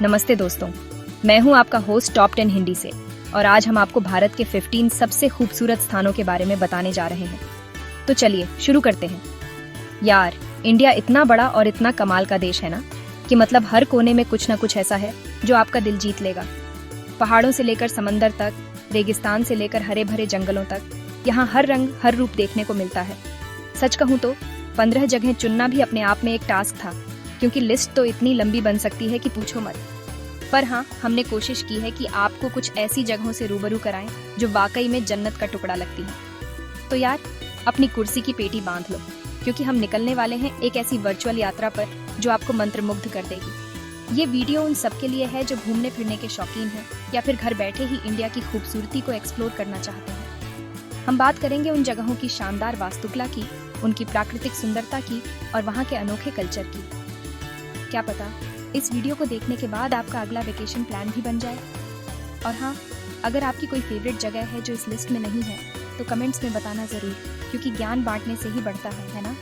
नमस्ते दोस्तों, मैं हूं आपका होस्ट टॉप 10 हिंदी से और आज हम आपको भारत के 15 सबसे खूबसूरत स्थानों के बारे में बताने जा रहे हैं। तो चलिए शुरू करते हैं। यार, इंडिया इतना बड़ा और इतना कमाल का देश है ना कि मतलब हर कोने में कुछ ना कुछ ऐसा है जो आपका दिल जीत लेगा। पहाड़ों से लेकर समंदर तक, रेगिस्तान से लेकर हरे भरे जंगलों तक, यहाँ हर रंग हर रूप देखने को मिलता है। सच कहूँ तो 15 जगह चुनना भी अपने आप में एक टास्क था, क्योंकि लिस्ट तो इतनी लंबी बन सकती है कि पूछो मत। पर हाँ, हमने कोशिश की है कि आपको कुछ ऐसी जगहों से रूबरू कराएं जो वाकई में जन्नत का टुकड़ा लगती हैं। तो यार, अपनी कुर्सी की पेटी बांध लो, क्योंकि हम निकलने वाले हैं एक ऐसी वर्चुअल यात्रा पर जो आपको मंत्रमुग्ध कर देगी। ये वीडियो उन सबके लिए है जो घूमने फिरने के शौकीन हैं या फिर घर बैठे ही इंडिया की खूबसूरती को एक्सप्लोर करना चाहते हैं। हम बात करेंगे उन जगहों की शानदार वास्तुकला की, उनकी प्राकृतिक सुंदरता की और वहाँ के अनोखे कल्चर की। क्या पता इस वीडियो को देखने के बाद आपका अगला वेकेशन प्लान भी बन जाए। और हाँ, अगर आपकी कोई फेवरेट जगह है जो इस लिस्ट में नहीं है तो कमेंट्स में बताना ज़रूर, क्योंकि ज्ञान बांटने से ही बढ़ता है ना।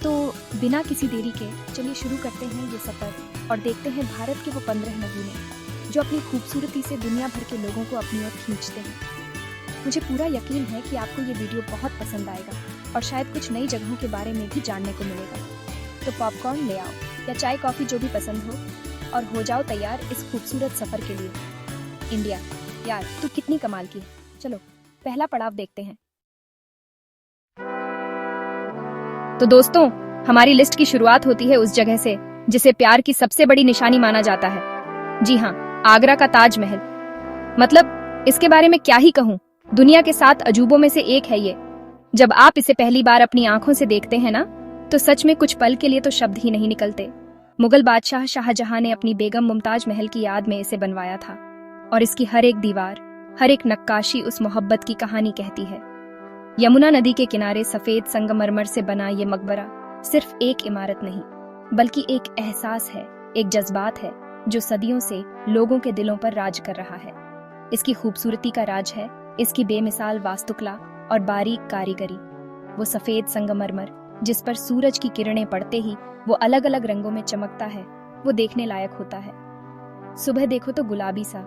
तो बिना किसी देरी के चलिए शुरू करते हैं ये सफ़र और देखते हैं भारत के वो 15 नमूने जो अपनी खूबसूरती से दुनिया भर के लोगों को अपनी ओर खींचते हैं। मुझे पूरा यकीन है कि आपको ये वीडियो बहुत पसंद आएगा और शायद कुछ नई जगहों के बारे में भी जानने को मिलेगा। तो पॉपकॉर्न ले आओ या चाय कॉफ़ी जो भी पसंद हो और हो जाओ तैयार इस खूबसूरत सफ़र के लिए। इंडिया, यार तू कितनी कमाल की है। चलो पहला पड़ाव देखते हैं। तो दोस्तों, हमारी लिस्ट की शुरुआत होती है उस जगह से जिसे प्यार की सबसे बड़ी निशानी माना जाता है। जी हाँ, आगरा का ताजमहल। मतलब इसके बारे में क्या ही कहूँ, दुनिया के 7 अजूबों में से एक है ये। जब आप इसे पहली बार अपनी आंखों से देखते हैं ना, तो सच में कुछ पल के लिए तो शब्द ही नहीं निकलते। मुगल बादशाह शाहजहां ने अपनी बेगम मुमताज महल की याद में इसे बनवाया था और इसकी हर एक दीवार, हर एक नक्काशी उस मोहब्बत की कहानी कहती है। यमुना नदी के किनारे सफेद संगमरमर से बना ये मकबरा सिर्फ एक इमारत नहीं, बल्कि एक एहसास है, एक जज्बात है जो सदियों से लोगों के दिलों पर राज कर रहा है। इसकी खूबसूरती का राज है इसकी बेमिसाल वास्तुकला और बारीक कारीगरी। वो सफेद संगमरमर जिस पर सूरज की किरणें पड़ते ही वो अलग अलग रंगों में चमकता है, वो देखने लायक होता है। सुबह देखो तो गुलाबी सा,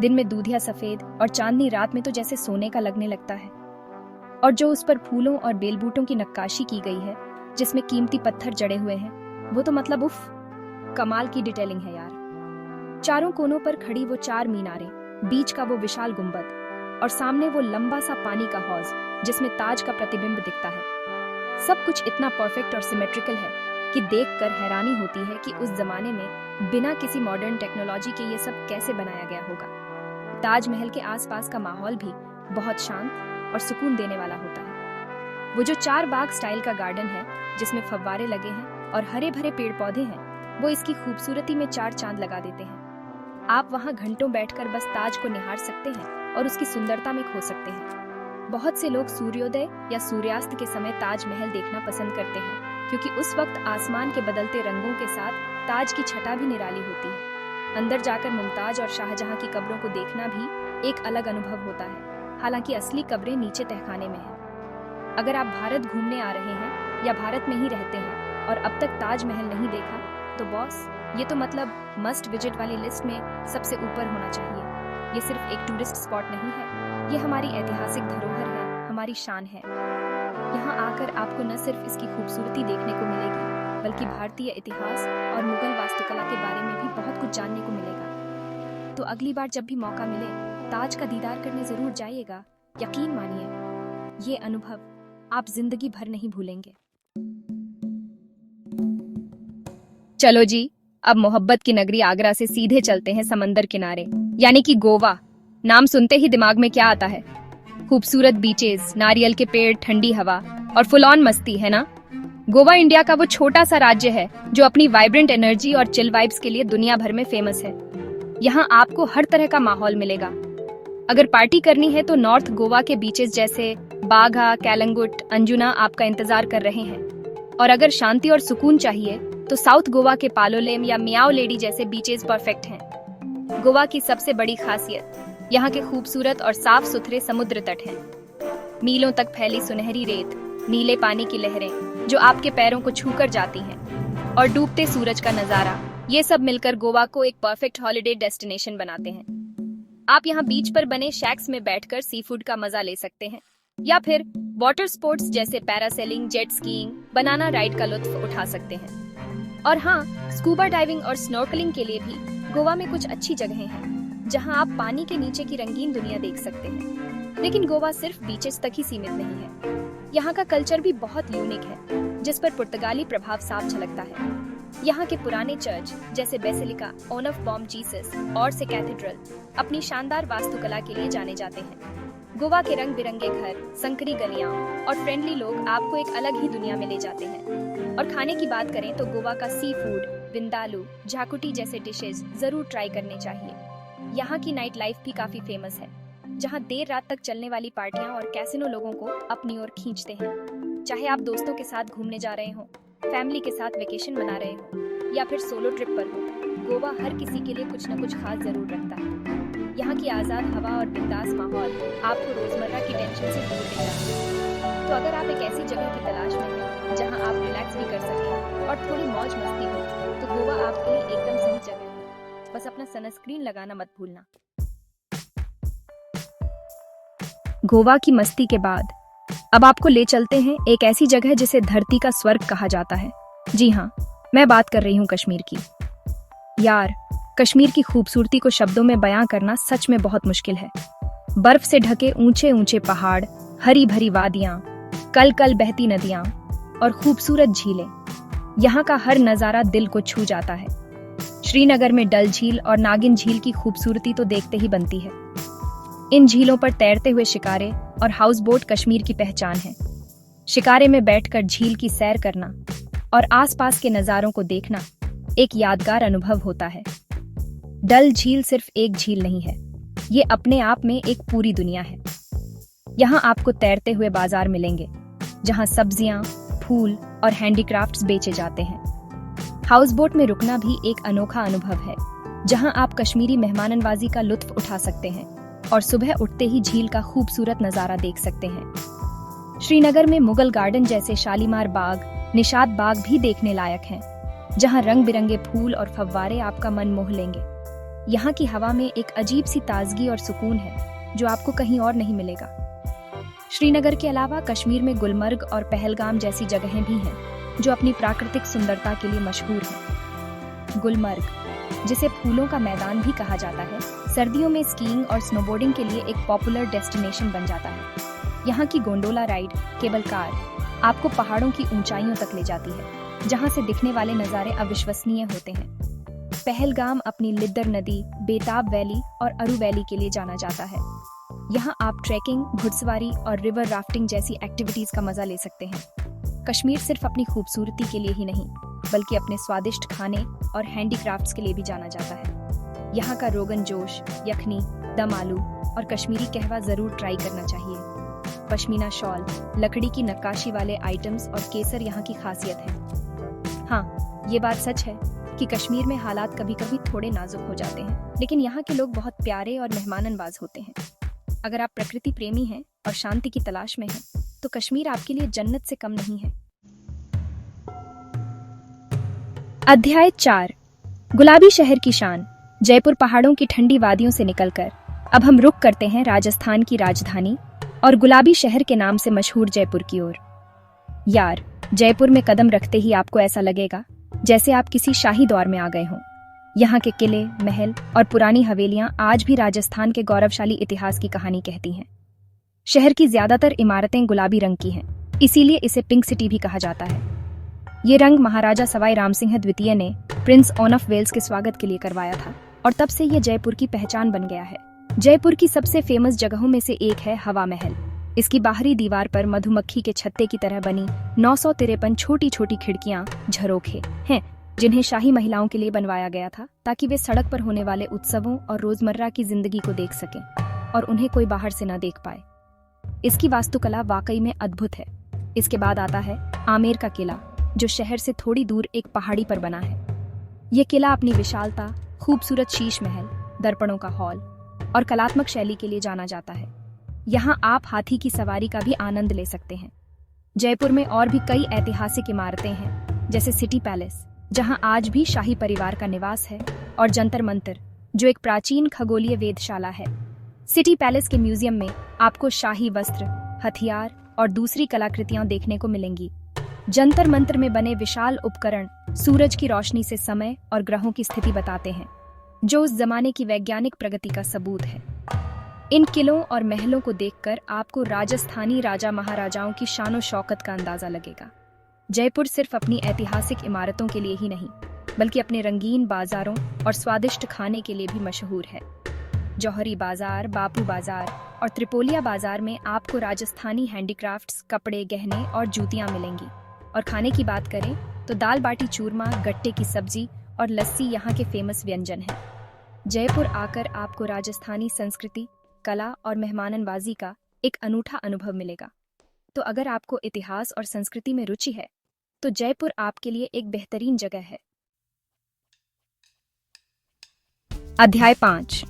दिन में दूधिया सफेद और चांदनी रात में तो जैसे सोने का लगने लगता है। और जो उस पर फूलों और बेलबूटों की नक्काशी की गई है जिसमें कीमती पत्थर जड़े हुए हैं, वो तो मतलब उफ, कमाल की डिटेलिंग है यार। चारों कोनों पर खड़ी वो 4 मीनारें, बीच का वो विशाल गुंबद और सामने वो लंबा सा पानी का हौज जिसमें ताज का प्रतिबिंब दिखता है। सब कुछ इतना परफेक्ट और सिमेट्रिकल है कि देखकर हैरानी होती है कि उस जमाने में बिना किसी मॉडर्न टेक्नोलॉजी के ये सब कैसे बनाया गया होगा। ताजमहल के आसपास का माहौल भी बहुत शांत और सुकून देने वाला होता है। वो जो 4 बाग स्टाइल का गार्डन है जिसमें फव्वारे लगे हैं और हरे भरे पेड़ पौधे हैं, वो इसकी खूबसूरती में 4 चांद लगा देते हैं। आप वहाँ घंटों बैठकर बस ताज को निहार सकते हैं और उसकी सुंदरता में खो सकते हैं। बहुत से लोग सूर्योदय या सूर्यास्त के समय ताजमहल देखना पसंद करते हैं, क्योंकि उस वक्त आसमान के बदलते रंगों के साथ ताज की छटा भी निराली होती है। अंदर जाकर मुमताज और शाहजहां की कब्रों को देखना भी एक अलग अनुभव होता है। हालांकि असली कब्रें नीचे तहखाने में हैं। अगर आप भारत घूमने आ रहे हैं या भारत में ही रहते हैं और अब तक ताजमहल नहीं देखा, तो बॉस, ये तो मतलब मस्ट विजिट वाली लिस्ट में सबसे ऊपर होना चाहिए। ये सिर्फ एक टूरिस्ट स्पॉट नहीं है, ये हमारी ऐतिहासिक धरोहर है, हमारी शान है। यहाँ आकर आपको न सिर्फ इसकी खूबसूरती देखने को मिलेगी, बल्कि भारतीय इतिहास और मुगल वास्तुकला के बारे में भी बहुत कुछ जानने को मिलेगा। तो अगली बार जब भी मौका मिले, ताज का दीदार करने जरूर जाइएगा। यकीन मानिए, ये अनुभव आप जिंदगी भर नहीं भूलेंगे। चलो जी, अब मोहब्बत की नगरी आगरा से सीधे चलते हैं समंदर किनारे, यानी कि गोवा। नाम सुनते ही दिमाग में क्या आता है? खूबसूरत बीचेस, नारियल के पेड़, ठंडी हवा और फुल ऑन मस्ती, है ना? गोवा इंडिया का वो छोटा सा राज्य है जो अपनी वाइब्रेंट एनर्जी और चिल वाइब्स के लिए दुनिया भर में फेमस है। यहाँ आपको हर तरह का माहौल मिलेगा। अगर पार्टी करनी है तो नॉर्थ गोवा के बीचेस जैसे बाघा, कैलंगुट, अंजुना आपका इंतजार कर रहे हैं। और अगर शांति और सुकून चाहिए तो साउथ गोवा के पालोलेम या मियाओ लेडी जैसे बीचेस परफेक्ट हैं। गोवा की सबसे बड़ी खासियत यहाँ के खूबसूरत और साफ सुथरे समुद्र तट हैं। मीलों तक फैली सुनहरी रेत, नीले पानी की लहरें जो आपके पैरों को छूकर जाती हैं, और डूबते सूरज का नजारा ये सब मिलकर गोवा को एक परफेक्ट हॉलिडे डेस्टिनेशन बनाते हैं। आप यहाँ बीच पर बने शैक्स में बैठकर सी फूड का मजा ले सकते हैं या फिर वाटर स्पोर्ट्स जैसे parasailing, jet skiing, banana ride का लुत्फ उठा सकते हैं। और हाँ, स्कूबा डाइविंग और स्नॉर्कलिंग के लिए भी गोवा में कुछ अच्छी जगहें हैं जहाँ आप पानी के नीचे की रंगीन दुनिया देख सकते हैं। लेकिन गोवा सिर्फ बीचेस तक ही सीमित नहीं है। यहाँ का कल्चर भी बहुत यूनिक है, जिस पर पुर्तगाली प्रभाव साफ झलकता है। यहाँ के पुराने चर्च जैसे बेसिलिका ऑफ बॉम जीसस और से कैथेड्रल अपनी शानदार वास्तुकला के लिए जाने जाते हैं। गोवा के रंग बिरंगे घर, संकरी गलियां और फ्रेंडली लोग आपको एक अलग ही दुनिया में ले जाते हैं। और खाने की बात करें तो गोवा का सी फूड, विंदालू, झाकुटी जैसे डिशेस जरूर ट्राई करने चाहिए। यहाँ की नाइट लाइफ भी काफी फेमस है, जहाँ देर रात तक चलने वाली पार्टियां और कैसिनो लोगों को अपनी ओर खींचते हैं। चाहे आप दोस्तों के साथ घूमने जा रहे हो, फैमिली के साथ वेकेशन मना रहे हो या फिर सोलो ट्रिप पर हो, गोवा हर किसी के लिए कुछ न कुछ खास जरूर रखता है। यहाँ की आज़ाद हवा और बिंदास माहौल आपको रोजमर्रा की टेंशन से दूर ले जाता है। तो अगर आप एक ऐसी जगह की तलाश में हैं जहाँ आप रिलैक्स भी कर सकें और थोड़ी मौज मस्ती हो, तो गोवा आपके लिए एकदम सही जगह है। बस अपना सनस्क्रीन लगाना मत भूलना। गोवा की मस्ती के बाद अब आपको ले चलते हैं एक ऐसी जगह जिसे धरती का स्वर्ग कहा जाता है। जी हाँ, मैं बात कर रही हूँ कश्मीर की। यार, कश्मीर की खूबसूरती को शब्दों में बयां करना सच में बहुत मुश्किल है। बर्फ से ढके ऊंचे ऊंचे पहाड़, हरी भरी वादियां, कल कल बहती नदियां और खूबसूरत झीलें, यहाँ का हर नजारा दिल को छू जाता है। श्रीनगर में डल झील और नागिन झील की खूबसूरती तो देखते ही बनती है। इन झीलों पर तैरते हुए शिकारे और हाउस बोट कश्मीर की पहचान है। शिकारे में बैठकर झील की सैर करना और आसपास के नजारों को देखना एक यादगार अनुभव होता है। डल झील सिर्फ एक झील नहीं है, ये अपने आप में एक पूरी दुनिया है। यहाँ आपको तैरते हुए बाजार मिलेंगे, जहाँ सब्जियां, फूल और हैंडीक्राफ्ट्स बेचे जाते हैं। हाउस बोट में रुकना भी एक अनोखा अनुभव है, जहाँ आप कश्मीरी मेहमाननवाजी का लुत्फ उठा सकते हैं और सुबह उठते ही झील का खूबसूरत नजारा देख सकते हैं। श्रीनगर में मुगल गार्डन जैसे शालीमार बाग, निशात बाग भी देखने लायक हैं, जहां रंग बिरंगे फूल और फव्वारे आपका मन मोह लेंगे। यहाँ की हवा में एक अजीब सी ताजगी और सुकून है, जो आपको कहीं और नहीं मिलेगा। श्रीनगर के अलावा कश्मीर में गुलमर्ग और पहलगाम जैसी जगहें भी हैं, जो अपनी प्राकृतिक सुंदरता के लिए मशहूर हैं। गुलमर्ग, जिसे फूलों का मैदान भी कहा जाता है, सर्दियों में स्कीइंग और स्नोबोर्डिंग के लिए एक पॉपुलर डेस्टिनेशन बन जाता है। यहाँ की गोंडोला राइड, केबल कार आपको पहाड़ों की ऊंचाइयों तक ले जाती है, जहाँ से दिखने वाले नज़ारे अविश्वसनीय होते हैं। पहलगाम अपनी लिद्दर नदी, बेताब वैली और अरू वैली के लिए जाना जाता है। यहाँ आप ट्रैकिंग, घुड़सवारी और रिवर राफ्टिंग जैसी एक्टिविटीज का मजा ले सकते हैं। कश्मीर सिर्फ अपनी खूबसूरती के लिए ही नहीं, बल्कि अपने स्वादिष्ट खाने और हैंडीक्राफ्ट्स के लिए भी जाना जाता है। यहाँ का रोगन जोश, यखनी, दम आलू और कश्मीरी कहवा जरूर ट्राई करना चाहिए। पश्मीना शॉल, लकड़ी की नक्काशी वाले आइटम्स और केसर यहाँ की खासियत है। हाँ, ये बात सच है कि कश्मीर में हालात कभी कभी थोड़े नाजुक हो जाते हैं, लेकिन यहाँ के लोग बहुत प्यारे और मेहमाननवाज होते हैं। अगर आप प्रकृति प्रेमी हैं और शांति की तलाश में हैं, तो कश्मीर आपके लिए जन्नत से कम नहीं है। अध्याय 4, गुलाबी शहर की शान। जयपुर पहाड़ों की ठंडी वादियों से निकलकर अब हम रुख करते हैं राजस्थान की राजधानी और गुलाबी शहर के नाम से मशहूर जयपुर की ओर। यार, जयपुर में कदम रखते ही आपको ऐसा लगेगा जैसे आप किसी शाही दौर में आ गए हों। यहाँ के किले, महल और पुरानी हवेलियां आज भी राजस्थान के गौरवशाली इतिहास की कहानी कहती हैं। शहर की ज्यादातर इमारतें गुलाबी रंग की हैं, इसीलिए इसे पिंक सिटी भी कहा जाता है। ये रंग महाराजा सवाई रामसिंह द्वितीय ने प्रिंस ऑफ वेल्स के स्वागत के लिए करवाया था और तब से ये जयपुर की पहचान बन गया है। जयपुर की सबसे फेमस जगहों में से एक है हवा महल। इसकी बाहरी दीवार पर मधुमक्खी के छत्ते की तरह बनी 953 छोटी छोटी खिड़कियां, झरोखे हैं, जिन्हें शाही महिलाओं के लिए बनवाया गया था, ताकि वे सड़क पर होने वाले उत्सवों और रोजमर्रा की जिंदगी को देख सकें और उन्हें कोई बाहर से न देख पाए। इसकी वास्तुकला वाकई में अद्भुत है। इसके बाद आता है आमेर का किला, जो शहर से थोड़ी दूर एक पहाड़ी पर बना है। यह किला अपनी विशालता, खूबसूरत शीश महल, दर्पणों का हॉल और कलात्मक शैली के लिए जाना जाता है। यहाँ आप हाथी की सवारी का भी आनंद ले सकते हैं। जयपुर में और भी कई ऐतिहासिक इमारतें हैं, जैसे सिटी पैलेस, जहां आज भी शाही परिवार का निवास है, और जंतर मंतर, जो एक प्राचीन खगोलीय वेधशाला है। सिटी पैलेस के म्यूजियम में आपको शाही वस्त्र, हथियार और दूसरी कलाकृतियां देखने को मिलेंगी। जंतर मंतर में बने विशाल उपकरण सूरज की रोशनी से समय और ग्रहों की स्थिति बताते हैं, जो उस जमाने की वैज्ञानिक प्रगति का सबूत है। इन किलों और महलों को देखकर आपको राजस्थानी राजा महाराजाओं की शानो शौकत का अंदाजा लगेगा। जयपुर सिर्फ अपनी ऐतिहासिक इमारतों के लिए ही नहीं, बल्कि अपने रंगीन बाजारों और स्वादिष्ट खाने के लिए भी मशहूर है। जौहरी बाजार, बापू बाजार और त्रिपोलिया बाजार में आपको राजस्थानी हैंडीक्राफ्ट्स, कपड़े, गहने और जूतियां मिलेंगी। और खाने की बात करें तो दाल बाटी चूरमा, गट्टे की सब्जी और लस्सी यहाँ के फेमस व्यंजन हैं। जयपुर आकर आपको राजस्थानी संस्कृति, कला और मेहमाननवाजी का एक अनूठा अनुभव मिलेगा। तो अगर आपको इतिहास और संस्कृति में रुचि है, तो जयपुर आपके लिए एक बेहतरीन जगह है। अध्याय 5।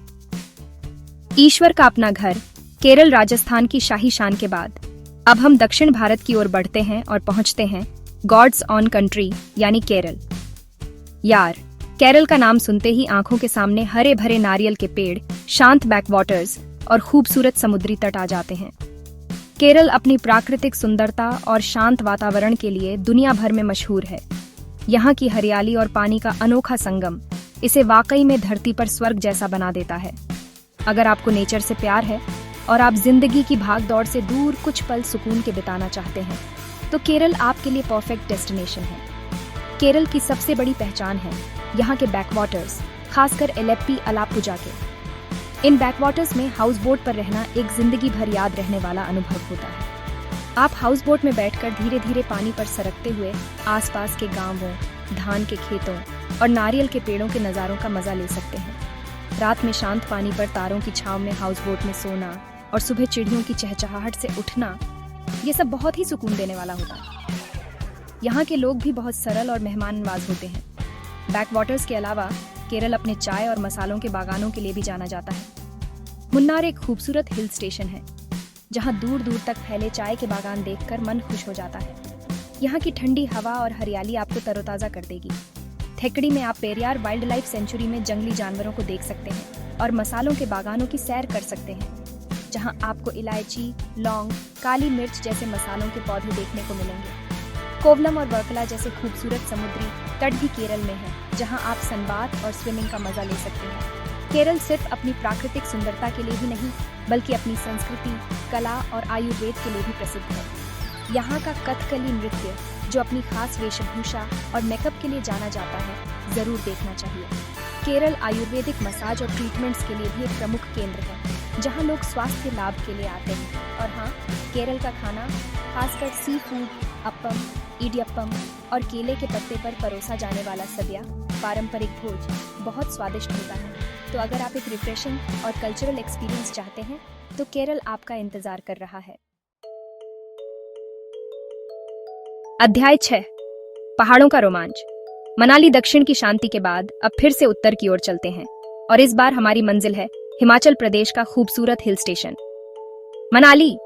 ईश्वर का अपना घर, केरल राजस्थान की शाही शान के बाद अब हम दक्षिण भारत की ओर बढ़ते हैं और पहुंचते हैं गॉड्स ऑन कंट्री यानी केरल। यार, केरल का नाम सुनते ही आंखों के सामने हरे भरे नारियल के पेड़, शांत बैकवाटर्स और खूबसूरत समुद्री तट आ जाते हैं। केरल अपनी प्राकृतिक सुंदरता और शांत वातावरण के लिए दुनिया भर में मशहूर है। यहाँ की हरियाली और पानी का अनोखा संगम इसे वाकई में धरती पर स्वर्ग जैसा बना देता है। अगर आपको नेचर से प्यार है और आप जिंदगी की भागदौड़ से दूर कुछ पल सुकून के बिताना चाहते हैं, तो केरल आपके लिए परफेक्ट डेस्टिनेशन है। केरल की सबसे बड़ी पहचान है यहाँ के बैकवाटर्स, खासकर एलेप्पी अलाप्पुझा के। इन बैकवाटर्स में हाउस बोट पर रहना एक जिंदगी भर याद रहने वाला अनुभव होता है। आप हाउस बोट में बैठकर धीरे धीरे पानी पर सरकते हुए आसपास के गांवों, धान के खेतों और नारियल के पेड़ों के नज़ारों का मजा ले सकते हैं। रात में शांत पानी पर तारों की छांव में हाउस बोट में सोना और सुबह चिड़ियों की चहचहाहट से उठना, ये सब बहुत ही सुकून देने वाला होता है। यहाँ के लोग भी बहुत सरल और मेहमाननवाज होते हैं। बैकवाटर्स के अलावा केरल अपने चाय और मसालों के बागानों के लिए भी जाना जाता है। मुन्नार एक खूबसूरत हिल स्टेशन है, जहाँ दूर दूर तक फैले चाय के बागान देखकर मन खुश हो जाता है। यहाँ की ठंडी हवा और हरियाली आपको तरोताजा कर देगी। थेकड़ी में आप पेरियार वाइल्ड लाइफ सेंचुरी में जंगली जानवरों को देख सकते हैं और मसालों के बागानों की सैर कर सकते हैं, जहाँ आपको इलायची, लौंग, काली मिर्च जैसे मसालों के पौधे देखने को मिलेंगे। कोवलम और वर्कला जैसे खूबसूरत समुद्री तट भी केरल में है, जहां आप सनबाथ और स्विमिंग का मजा ले सकते हैं। केरल सिर्फ अपनी प्राकृतिक सुंदरता के लिए ही नहीं, बल्कि अपनी संस्कृति, कला और आयुर्वेद के लिए भी प्रसिद्ध है। यहाँ का कथकली नृत्य, जो अपनी खास वेशभूषा और मेकअप के लिए जाना जाता है, जरूर देखना चाहिए। केरल आयुर्वेदिक मसाज और ट्रीटमेंट्स के लिए भी एक प्रमुख केंद्र है, जहाँ लोग स्वास्थ्य लाभ के लिए आते हैं। और हाँ, केरल का खाना, खासकर सी फूड, अप्पम, इडियप्पम और केले के पत्ते पर परोसा जाने वाला सदिया, पारंपरिक भोज, बहुत स्वादिष्ट होता है। तो अगर आप एक रिफ्रेशिंग और कल्चरल एक्सपीरियंस चाहते हैं, तो केरल आपका इंतजार कर रहा है। अध्याय 6। पहाड़ों का रोमांच। मनाली दक्षिण की शांति के बाद अब फिर से उत्तर की ओर चलते हैं, और इस बार हमारी मंजिल है हिमाचल प्रदेश का खूबसूरत हिल स्टेशन मनाली।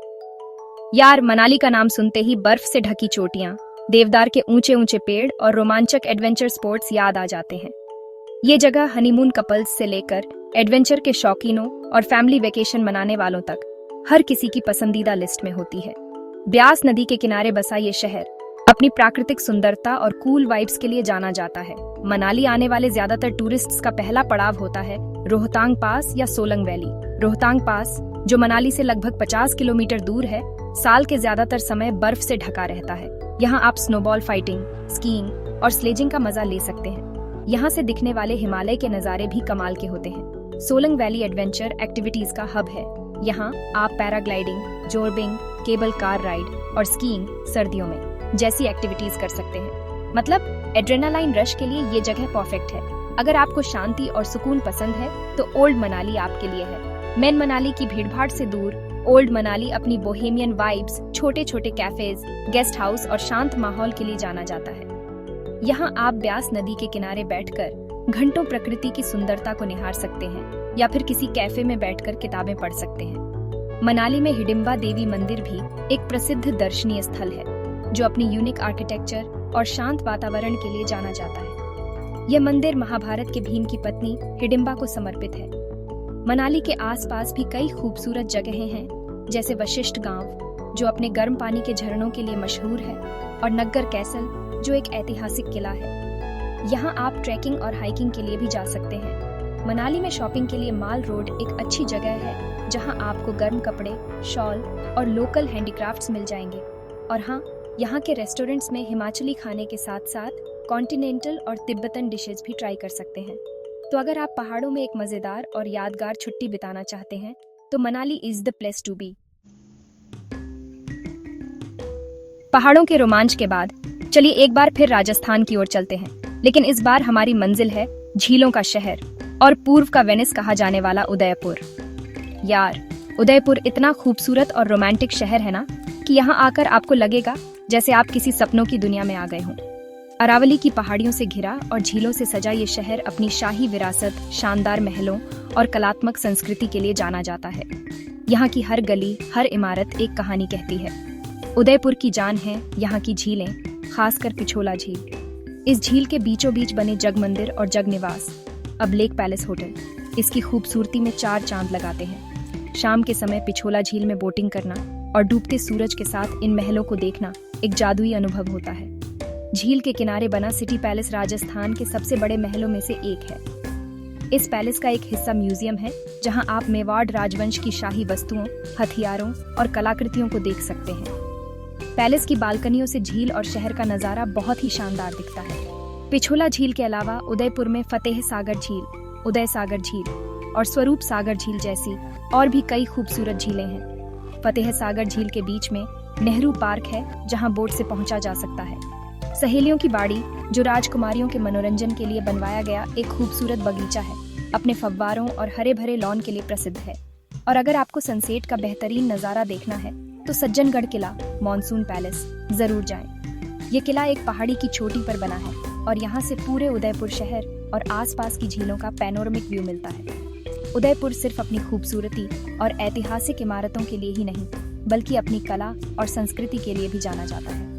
यार, मनाली का नाम सुनते ही बर्फ से ढकी चोटियां, देवदार के ऊंचे ऊंचे पेड़ और रोमांचक एडवेंचर स्पोर्ट्स याद आ जाते हैं। ये जगह हनीमून कपल्स से लेकर एडवेंचर के शौकीनों और फैमिली वेकेशन मनाने वालों तक हर किसी की पसंदीदा लिस्ट में होती है। ब्यास नदी के किनारे बसा ये शहर अपनी प्राकृतिक सुंदरता और कूल वाइब्स के लिए जाना जाता है। मनाली आने वाले ज्यादातर टूरिस्ट्स का पहला पड़ाव होता है रोहतांग पास या सोलंग वैली। रोहतांग पास, जो मनाली से लगभग 50 किलोमीटर दूर है, साल के ज्यादातर समय बर्फ से ढका रहता है। यहाँ आप स्नोबॉल फाइटिंग, स्कीइंग और स्लेजिंग का मजा ले सकते हैं। यहाँ से दिखने वाले हिमालय के नज़ारे भी कमाल के होते हैं। सोलंग वैली एडवेंचर एक्टिविटीज का हब है। यहाँ आप paragliding, zorbing, cable car ride और स्कीइंग सर्दियों में जैसी एक्टिविटीज कर सकते हैं। मतलब एड्रेनालाइन रश के लिए ये जगह परफेक्ट है। अगर आपको शांति और सुकून पसंद है, तो ओल्ड मनाली आपके लिए है। मेन मनाली की भीड़भाड़ से दूर ओल्ड मनाली अपनी बोहेमियन वाइब्स, छोटे छोटे कैफेज, गेस्ट हाउस और शांत माहौल के लिए जाना जाता है। यहाँ आप ब्यास नदी के किनारे बैठकर घंटों प्रकृति की सुंदरता को निहार सकते हैं, या फिर किसी कैफे में बैठकर किताबें पढ़ सकते हैं। मनाली में हिडिंबा देवी मंदिर भी एक प्रसिद्ध दर्शनीय स्थल है, जो अपनी यूनिक आर्किटेक्चर और शांत वातावरण के लिए जाना जाता है। यह मंदिर महाभारत के भीम की पत्नी हिडिंबा को समर्पित है। मनाली के आसपास भी कई खूबसूरत जगहें हैं, जैसे वशिष्ठ गांव जो अपने गर्म पानी के झरनों के लिए मशहूर है, और नग्गर कैसल जो एक ऐतिहासिक किला है। यहाँ आप ट्रैकिंग और हाइकिंग के लिए भी जा सकते हैं। मनाली में शॉपिंग के लिए माल रोड एक अच्छी जगह है, जहाँ आपको गर्म कपड़े, शॉल और लोकल हैंडीक्राफ्ट्स मिल जाएंगे। और हाँ, यहाँ के रेस्टोरेंट्स में हिमाचली खाने के साथ साथ कॉन्टिनेंटल और तिब्बतन डिशेज भी ट्राई कर सकते हैं। तो अगर आप पहाड़ों में एक मजेदार और यादगार छुट्टी बिताना चाहते हैं तो Manali is the place to be. पहाड़ों के रोमांच के बाद चलिए एक बार फिर राजस्थान की ओर चलते हैं, लेकिन इस बार हमारी मंजिल है झीलों का शहर और पूर्व का वेनिस कहा जाने वाला उदयपुर। यार, उदयपुर इतना खूबसूरत और रोमांटिक शहर है ना कि यहाँ आकर आपको लगेगा जैसे आप किसी सपनों की दुनिया में आ गए हों। अरावली की पहाड़ियों से घिरा और झीलों से सजा ये शहर अपनी शाही विरासत, शानदार महलों और कलात्मक संस्कृति के लिए जाना जाता है। यहाँ की हर गली, हर इमारत एक कहानी कहती है। उदयपुर की जान है यहाँ की झीलें, खासकर पिछोला झील। इस झील के बीचों बीच बने जग मंदिर और जग निवास, अब लेक पैलेस होटल, इसकी खूबसूरती में 4 चांद लगाते हैं। शाम के समय पिछोला झील में बोटिंग करना और डूबते सूरज के साथ इन महलों को देखना एक जादुई अनुभव होता है। झील के किनारे बना सिटी पैलेस राजस्थान के सबसे बड़े महलों में से एक है। इस पैलेस का एक हिस्सा म्यूजियम है, जहां आप मेवाड़ राजवंश की शाही वस्तुओं, हथियारों और कलाकृतियों को देख सकते हैं। पैलेस की बालकनियों से झील और शहर का नजारा बहुत ही शानदार दिखता है। पिछोला झील के अलावा उदयपुर में फतेह सागर झील, उदय सागर झील और स्वरूप सागर झील जैसी और भी कई खूबसूरत झीलें हैं। फतेह सागर झील के बीच में नेहरू पार्क है, जहां बोट से पहुंचा जा सकता है। सहेलियों की बाड़ी, जो राजकुमारियों के मनोरंजन के लिए बनवाया गया एक खूबसूरत बगीचा है, अपने फव्वारों और हरे भरे लॉन के लिए प्रसिद्ध है। और अगर आपको सनसेट का बेहतरीन नजारा देखना है तो सज्जनगढ़ किला, मॉनसून पैलेस जरूर जाएं। ये किला एक पहाड़ी की चोटी पर बना है और यहाँ से पूरे उदयपुर शहर और आसपास की झीलों का पैनोरमिक व्यू मिलता है। उदयपुर सिर्फ अपनी खूबसूरती और ऐतिहासिक इमारतों के लिए ही नहीं, बल्कि अपनी कला और संस्कृति के लिए भी जाना जाता है।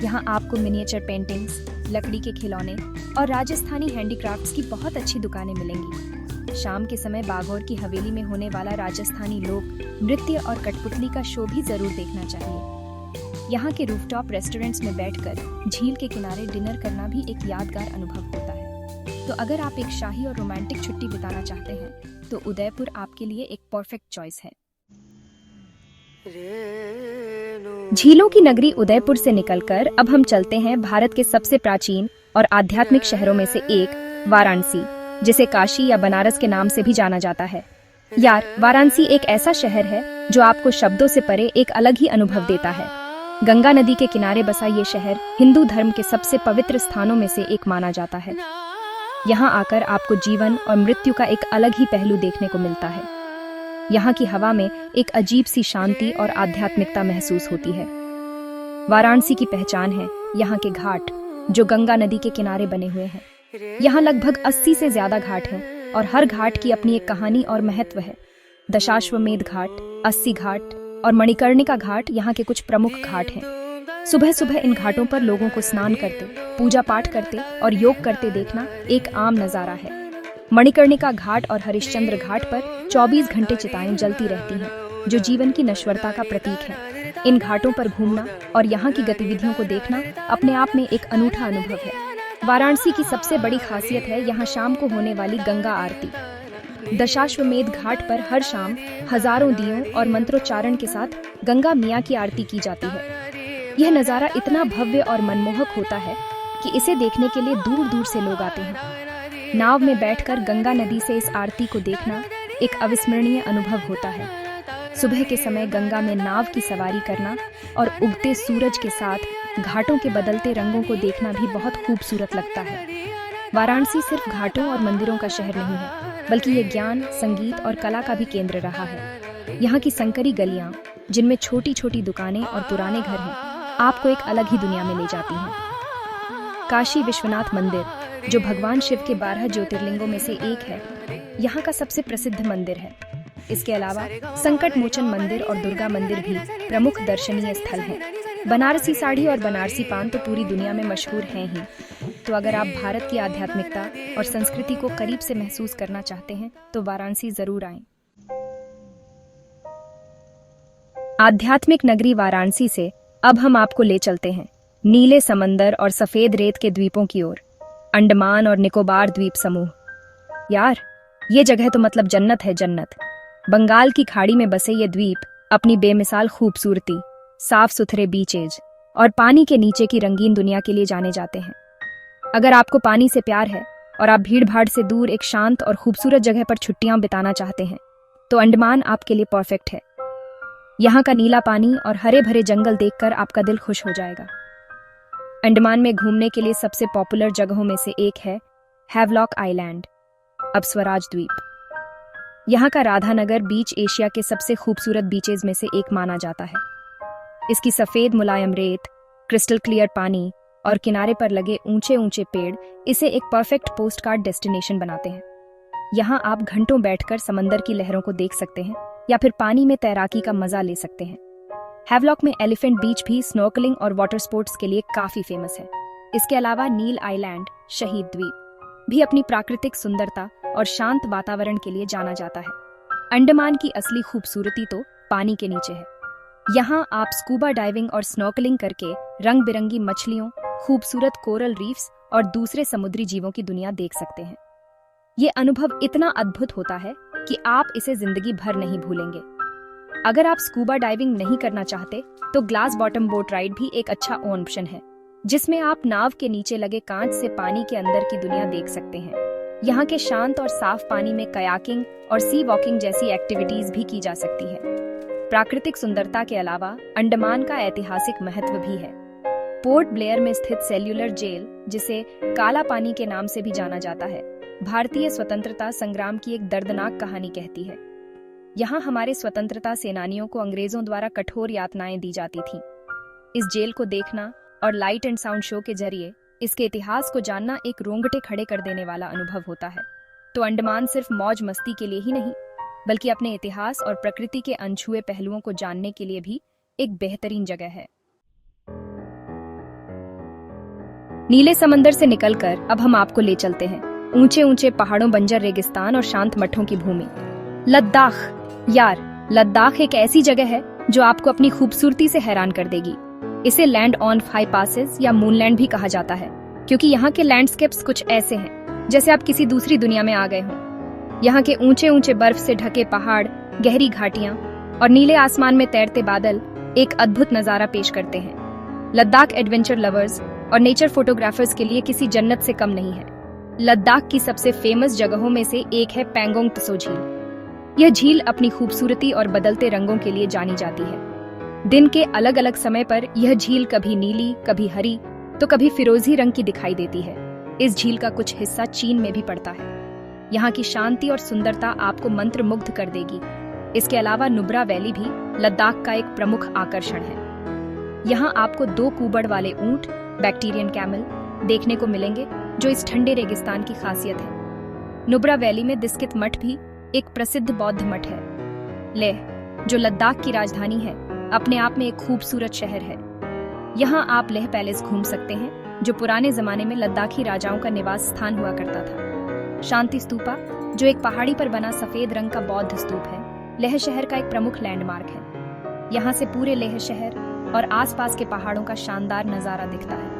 यहाँ आपको मिनिएचर पेंटिंग्स, लकड़ी के खिलौने और राजस्थानी हैंडीक्राफ्ट्स की बहुत अच्छी दुकानें मिलेंगी। शाम के समय बागौर की हवेली में होने वाला राजस्थानी लोक नृत्य और कठपुतली का शो भी जरूर देखना चाहिए। यहाँ के रूफटॉप रेस्टोरेंट्स में बैठकर झील के किनारे डिनर करना भी एक यादगार अनुभव होता है। तो अगर आप एक शाही और रोमांटिक छुट्टी बिताना चाहते हैं तो उदयपुर आपके लिए एक परफेक्ट चॉइस है। झीलों की नगरी उदयपुर से निकलकर अब हम चलते हैं भारत के सबसे प्राचीन और आध्यात्मिक शहरों में से एक, वाराणसी, जिसे काशी या बनारस के नाम से भी जाना जाता है। यार, वाराणसी एक ऐसा शहर है जो आपको शब्दों से परे एक अलग ही अनुभव देता है। गंगा नदी के किनारे बसा ये शहर हिंदू धर्म के सबसे पवित्र स्थानों में से एक माना जाता है। यहाँ आकर आपको जीवन और मृत्यु का एक अलग ही पहलू देखने को मिलता है। यहाँ की हवा में एक अजीब सी शांति और आध्यात्मिकता महसूस होती है। वाराणसी की पहचान है यहाँ के घाट, जो गंगा नदी के किनारे बने हुए हैं। यहाँ लगभग 80 से ज्यादा घाट हैं और हर घाट की अपनी एक कहानी और महत्व है। दशाश्वमेध घाट, 80 घाट और मणिकर्णिका घाट यहाँ के कुछ प्रमुख घाट हैं। सुबह सुबह इन घाटों पर लोगों को स्नान करते, पूजा पाठ करते और योग करते देखना एक आम नजारा है। मणिकर्णिका घाट और हरिश्चंद्र घाट पर 24 घंटे चिताएं जलती रहती हैं, जो जीवन की नश्वरता का प्रतीक है। इन घाटों पर घूमना और यहाँ की गतिविधियों को देखना अपने आप में एक अनूठा अनुभव है। वाराणसी की सबसे बड़ी खासियत है यहाँ शाम को होने वाली गंगा आरती। दशाश्वमेध घाट पर हर शाम हजारों दियों और मंत्रोच्चारण के साथ गंगा मियाँ की आरती की जाती है। यह नज़ारा इतना भव्य और मनमोहक होता है कि इसे देखने के लिए दूर दूर से लोग आते हैं। नाव में बैठकर गंगा नदी से इस आरती को देखना एक अविस्मरणीय अनुभव होता है। सुबह के समय गंगा में नाव की सवारी करना और उगते सूरज के साथ घाटों के बदलते रंगों को देखना भी बहुत खूबसूरत लगता है। वाराणसी सिर्फ घाटों और मंदिरों का शहर नहीं है, बल्कि ये ज्ञान, संगीत और कला का भी केंद्र रहा है। यहाँ की संकरी गलियाँ, जिनमें छोटी छोटी दुकानें और पुराने घर हैं, आपको एक अलग ही दुनिया में ले जाती हैं। काशी विश्वनाथ मंदिर, जो भगवान शिव के 12 ज्योतिर्लिंगों में से एक है, यहाँ का सबसे प्रसिद्ध मंदिर है। इसके अलावा संकट मोचन मंदिर और दुर्गा मंदिर भी प्रमुख दर्शनीय स्थल हैं। बनारसी साड़ी और बनारसी पान तो पूरी दुनिया में मशहूर हैं ही। तो अगर आप भारत की आध्यात्मिकता और संस्कृति को करीब से महसूस करना चाहते हैं तो वाराणसी जरूर आएं। आध्यात्मिक नगरी वाराणसी से अब हम आपको ले चलते हैं नीले समंदर और सफेद रेत के द्वीपों की ओर, अंडमान और निकोबार द्वीप समूह। यार, ये जगह तो मतलब जन्नत है, जन्नत। बंगाल की खाड़ी में बसे ये द्वीप अपनी बेमिसाल खूबसूरती, साफ सुथरे बीचेज और पानी के नीचे की रंगीन दुनिया के लिए जाने जाते हैं। अगर आपको पानी से प्यार है और आप भीड़ भाड़ से दूर एक शांत और खूबसूरत जगह पर छुट्टियां बिताना चाहते हैं तो अंडमान आपके लिए परफेक्ट है। यहाँ का नीला पानी और हरे भरे जंगल देखकर आपका दिल खुश हो जाएगा। अंडमान में घूमने के लिए सबसे पॉपुलर जगहों में से एक है हैवलॉक आइलैंड, अब स्वराज द्वीप। यहाँ का राधानगर बीच एशिया के सबसे खूबसूरत बीचेज में से एक माना जाता है। इसकी सफेद मुलायम रेत, क्रिस्टल क्लियर पानी और किनारे पर लगे ऊंचे ऊंचे पेड़ इसे एक परफेक्ट पोस्टकार्ड डेस्टिनेशन बनाते हैं। यहाँ आप घंटों बैठकर समंदर की लहरों को देख सकते हैं या फिर पानी में तैराकी का मजा ले सकते हैं। हैवलॉक में एलिफेंट बीच भी स्नॉर्कलिंग और वाटर स्पोर्ट्स के लिए काफी फेमस है। इसके अलावा नील आइलैंड, शहीद द्वीप भी अपनी प्राकृतिक सुंदरता और शांत वातावरण के लिए जाना जाता है। अंडमान की असली खूबसूरती तो पानी के नीचे है। यहाँ आप स्कूबा डाइविंग और स्नॉर्कलिंग करके रंग बिरंगी मछलियों, खूबसूरत कोरल रीफ्स और दूसरे समुद्री जीवों की दुनिया देख सकते हैं। ये अनुभव इतना अद्भुत होता है कि आप इसे जिंदगी भर नहीं भूलेंगे। अगर आप स्कूबा डाइविंग नहीं करना चाहते तो ग्लास बॉटम बोट राइड भी एक अच्छा ऑप्शन है, जिसमें आप नाव के नीचे लगे कांच से पानी के अंदर की दुनिया देख सकते हैं। यहाँ के शांत और साफ पानी में कयाकिंग और सी वॉकिंग जैसी एक्टिविटीज भी की जा सकती है। प्राकृतिक सुंदरता के अलावा अंडमान का ऐतिहासिक महत्व भी है। पोर्ट ब्लेयर में स्थित सेल्युलर जेल, जिसे काला पानी के नाम से भी जाना जाता है, भारतीय स्वतंत्रता संग्राम की एक दर्दनाक कहानी कहती है। यहाँ हमारे स्वतंत्रता सेनानियों को अंग्रेजों द्वारा कठोर यातनाएं दी जाती थीं। इस जेल को देखना और लाइट एंड साउंड शो के जरिए इसके इतिहास को जानना एक रोंगटे खड़े कर देने वाला अनुभव होता है। तो अंडमान सिर्फ मौज मस्ती के लिए ही नहीं, बल्कि अपने इतिहास और प्रकृति के अनछुए पहलुओं को जानने के लिए भी एक बेहतरीन जगह है। नीले समंदर से निकलकर अब हम आपको ले चलते हैं ऊंचे ऊंचे पहाड़ों, बंजर रेगिस्तान और शांत मठों की भूमि, लद्दाख। यार, लद्दाख एक ऐसी जगह है जो आपको अपनी खूबसूरती से हैरान कर देगी। इसे लैंड ऑन हाई पासेस या मूनलैंड भी कहा जाता है, क्योंकि यहाँ के लैंडस्केप्स कुछ ऐसे हैं जैसे आप किसी दूसरी दुनिया में आ गए हों। यहाँ के ऊंचे ऊंचे बर्फ से ढके पहाड़, गहरी घाटियां और नीले आसमान में तैरते बादल एक अद्भुत नजारा पेश करते हैं। लद्दाख एडवेंचर लवर्स और नेचर फोटोग्राफर्स के लिए किसी जन्नत से कम नहीं है। लद्दाख की सबसे फेमस जगहों में से एक है पैंगोंग त्सो झील। यह झील अपनी खूबसूरती और बदलते रंगों के लिए जानी जाती है। दिन के अलग अलग समय पर यह झील कभी नीली, कभी हरी तो कभी फिरोजी रंग की दिखाई देती है। इस झील का कुछ हिस्सा चीन में भी पड़ता है। यहाँ की शांति और सुंदरता आपको मंत्रमुग्ध कर देगी। इसके अलावा नुब्रा वैली भी लद्दाख का एक प्रमुख आकर्षण है। यहाँ आपको 2 कुबड़ वाले ऊंट, बैक्टीरियन कैमल देखने को मिलेंगे, जो इस ठंडे रेगिस्तान की खासियत है। नुब्रा वैली में दिस्कित मठ भी एक प्रसिद्ध बौद्ध मठ है। लेह, जो लद्दाख की राजधानी है, अपने आप में एक खूबसूरत शहर है। यहाँ आप लेह पैलेस घूम सकते हैं, जो पुराने जमाने में लद्दाखी राजाओं का निवास स्थान हुआ करता था। शांति स्तूपा, जो एक पहाड़ी पर बना सफेद रंग का बौद्ध स्तूप है, लेह शहर का एक प्रमुख लैंडमार्क है। यहाँ से पूरे लेह शहर और आसपास के पहाड़ों का शानदार नजारा दिखता है।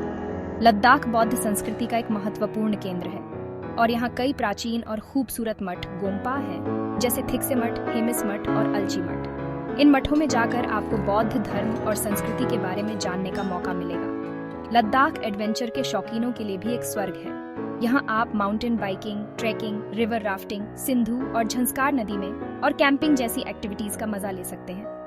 लद्दाख बौद्ध संस्कृति का एक महत्वपूर्ण केंद्र है और यहाँ कई प्राचीन और खूबसूरत मठ, गोम्पा हैं, जैसे थिक्से मठ, हेमिस मठ और अलची मठ। इन मठों में जाकर आपको बौद्ध धर्म और संस्कृति के बारे में जानने का मौका मिलेगा। लद्दाख एडवेंचर के शौकीनों के लिए भी एक स्वर्ग है। यहाँ आप mountain biking, trekking, river rafting, Sindhu और झंस्कार नदी में और कैंपिंग जैसी एक्टिविटीज का मजा ले सकते हैं।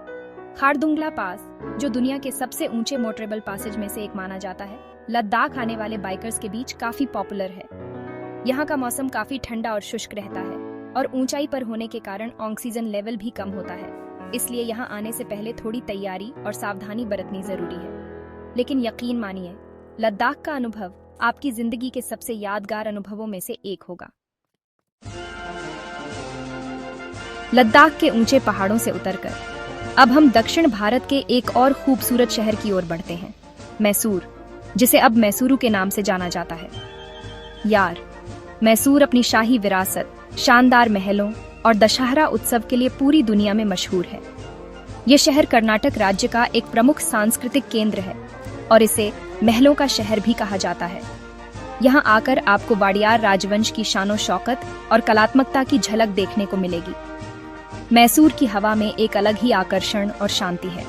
खारदुंगला पास, जो दुनिया के सबसे ऊंचे मोटरेबल पासेज में से एक माना जाता है, लद्दाख आने वाले बाइकर्स के बीच काफी पॉपुलर है। यहाँ का मौसम काफी ठंडा और शुष्क रहता है और ऊंचाई पर होने के कारण ऑक्सीजन लेवल भी कम होता है, इसलिए यहाँ आने से पहले थोड़ी तैयारी और सावधानी बरतनी जरूरी है। लेकिन यकीन मानिए, लद्दाख का अनुभव आपकी जिंदगी के सबसे यादगार अनुभवों में से एक होगा। लद्दाख के ऊंचे पहाड़ों से उतरकर अब हम दक्षिण भारत के एक और खूबसूरत शहर की ओर बढ़ते हैं, मैसूर, जिसे अब मैसूरू के नाम से जाना जाता है। यार, मैसूर अपनी शाही विरासत, शानदार महलों और दशहरा उत्सव के लिए पूरी दुनिया में मशहूर है। ये शहर कर्नाटक राज्य का एक प्रमुख सांस्कृतिक केंद्र है और इसे महलों का शहर भी कहा जाता है। यहाँ आकर आपको वाडियार राजवंश की शानो शौकत और कलात्मकता की झलक देखने को मिलेगी। मैसूर की हवा में एक अलग ही आकर्षण और शांति है।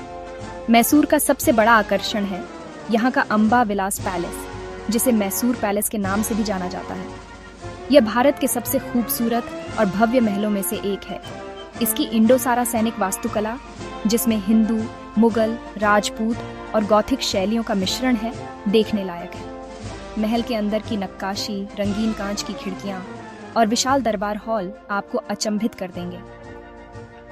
मैसूर का सबसे बड़ा आकर्षण है यहाँ का अंबा विलास पैलेस, जिसे मैसूर पैलेस के नाम से भी जाना जाता है। यह भारत के सबसे खूबसूरत और भव्य महलों में से एक है। इसकी इंडो-सारा सैनिक वास्तुकला, जिसमें हिंदू, मुगल, राजपूत और गॉथिक शैलियों का मिश्रण है, देखने लायक है। महल के अंदर की नक्काशी, रंगीन कांच की खिड़कियां और विशाल दरबार हॉल आपको अचंभित कर देंगे।